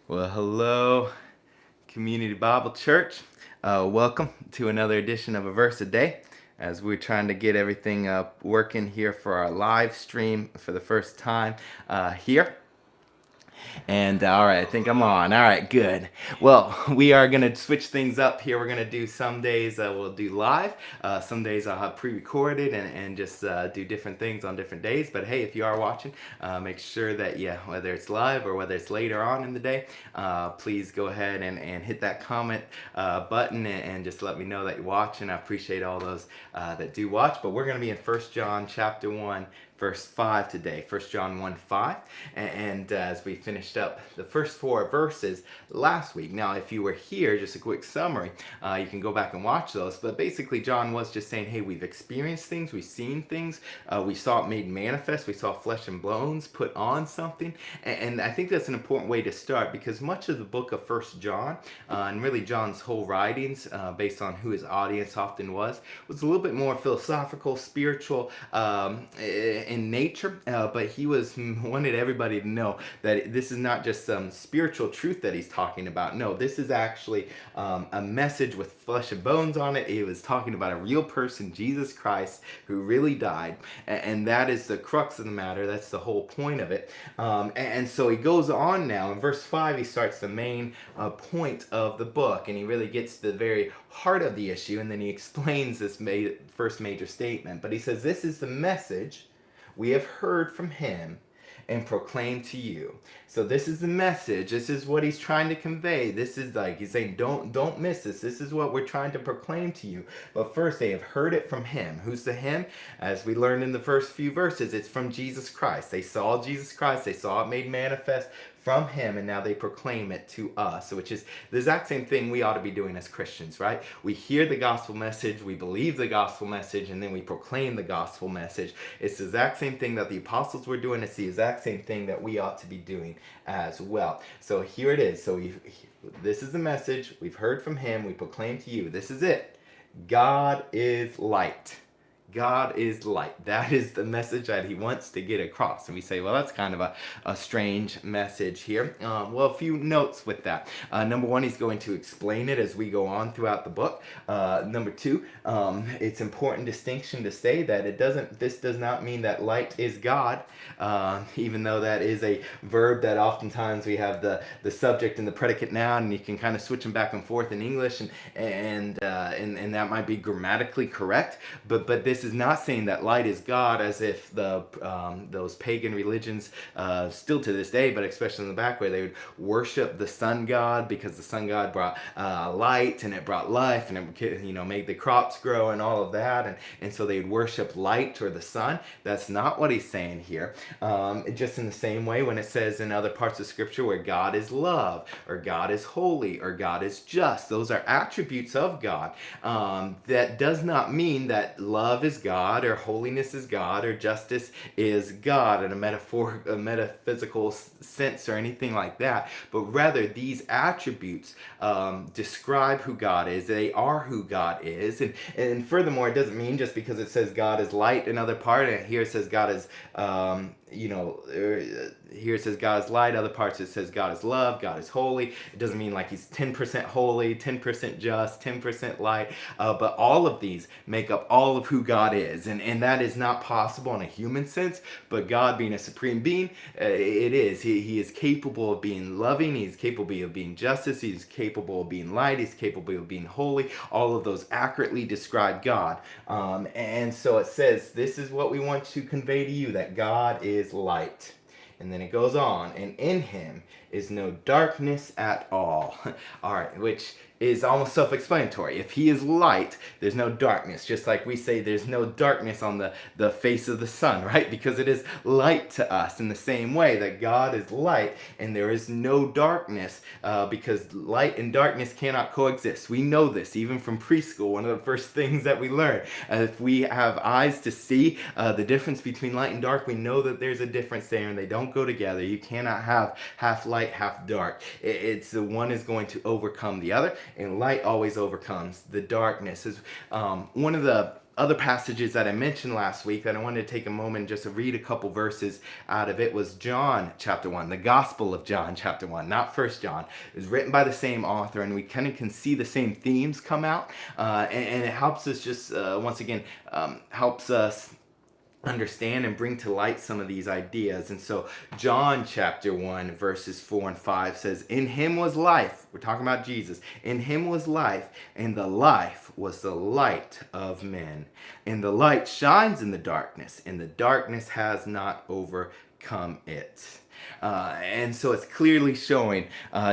Well, hello, Community Bible Church. Welcome to another edition of A Verse a Day as we're trying to get everything working here for our live stream for the first time here. And all right, I think I'm on. All right, good. Well, we are going to switch things up here. We're going to do some days we'll do live. Some days I'll have pre-recorded and just do different things on different days. But hey, if you are watching, make sure that, whether it's live or whether it's later on in the day, please go ahead and hit that comment button and just let me know that you're watching. I appreciate all those that do watch. But we're going to be in 1 John chapter 1, verse 5 today, 1 John 1, 5. And as we finished up the first four verses last week. Now, if you were here, just a quick summary, you can go back and watch those. But basically, John was just saying, hey, we've experienced things, we've seen things, we saw it made manifest, we saw flesh and bones put on something. And I think that's an important way to start, because much of the book of 1 John, and really John's whole writings, based on who his audience often was a little bit more philosophical, spiritual, in nature, but he wanted everybody to know that this is not just some spiritual truth that he's talking about. No, this is actually a message with flesh and bones on it. He was talking about a real person, Jesus Christ, who really died, and that is the crux of the matter. That's the whole point of it. And so he goes on now. In verse 5, he starts the main point of the book, and he really gets to the very heart of the issue, and then he explains this first major statement. But he says, this is the message we have heard from him and proclaim to you. So this is the message. This is what he's trying to convey. This is like he's saying, don't miss this. This is what we're trying to proclaim to you. But first, they have heard it from him. Who's the him? As we learned in the first few verses, it's from Jesus Christ. They saw Jesus Christ. They saw it made manifest from him, and now they proclaim it to us, which is the exact same thing we ought to be doing as Christians, right? We hear the gospel message, we believe the gospel message, and then we proclaim the gospel message. It's the exact same thing that the apostles were doing. It's the exact same thing that we ought to be doing as well. So here it is. So this is the message. We've heard from him. We proclaim to you. This is it. God is light. God is light. That is the message that he wants to get across. And we say, well, that's kind of a strange message here. Well, a few notes with that. Number one, he's going to explain it as we go on throughout the book. Number two, it's important distinction to say that this does not mean that light is God, even though that is a verb that oftentimes we have the subject and the predicate noun, and you can kind of switch them back and forth in English, and that might be grammatically correct, but this is not saying that light is God, as if those pagan religions, still to this day, but especially in the back where they would worship the sun god, because the sun god brought light, and it brought life, and it made the crops grow and all of that, and so they would worship light or the sun. That's not what he's saying here. Just in the same way when it says in other parts of scripture where God is love, or God is holy, or God is just, those are attributes of God. That does not mean that love is God, or holiness is God, or justice is God in a metaphysical sense or anything like that, but rather these attributes describe who God is. They are who God is, and furthermore, it doesn't mean just because it says God is light, another part, and here it says God is here it says God is light, other parts it says God is love, God is holy. It doesn't mean like he's 10% holy, 10% just, 10% light, but all of these make up all of who God is, and that is not possible in a human sense, but God being a supreme being, it is. He is capable of being loving, he's capable of being justice, he's capable of being light, he's capable of being holy. All of those accurately describe God, and so it says, this is what we want to convey to you, that God is light. And then it goes on, and in him is no darkness at all. All right, which is almost self-explanatory. If he is light, there's no darkness. Just like we say there's no darkness on the face of the sun, right? Because it is light to us. In the same way that God is light and there is no darkness, because light and darkness cannot coexist. We know this even from preschool. One of the first things that we learn, if we have eyes to see the difference between light and dark, we know that there's a difference there and they don't go together. You cannot have half light, half dark. It's the one is going to overcome the other, and light always overcomes the darkness. Is one of the other passages that I mentioned last week that I wanted to take a moment just to read a couple verses out of it was John chapter 1, the Gospel of John chapter 1, not First John. It was written by the same author, and we kind of can see the same themes come out, and it helps us just, once again, helps us understand and bring to light some of these ideas. And so John chapter 1 verses 4 and 5 says, in him was life. We're talking about Jesus. In him was life, and the life was the light of men. And the light shines in the darkness, and the darkness has not overcome it. And so it's clearly showing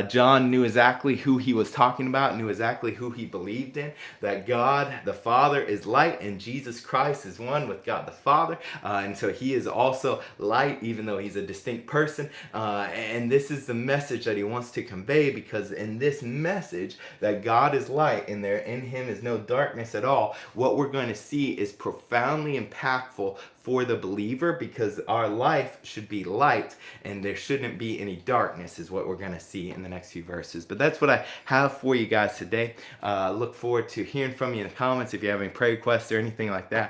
John knew exactly who he was talking about, knew exactly who he believed in, that God the Father is light and Jesus Christ is one with God the Father. And so he is also light, even though he's a distinct person. And this is the message that he wants to convey, because in this message that God is light and there in him is no darkness at all, what we're going to see is profoundly impactful for the believer, because our life should be light and there shouldn't be any darkness, is what we're going to see in the next few verses. But that's what I have for you guys today. Look forward to hearing from you in the comments if you have any prayer requests or anything like that.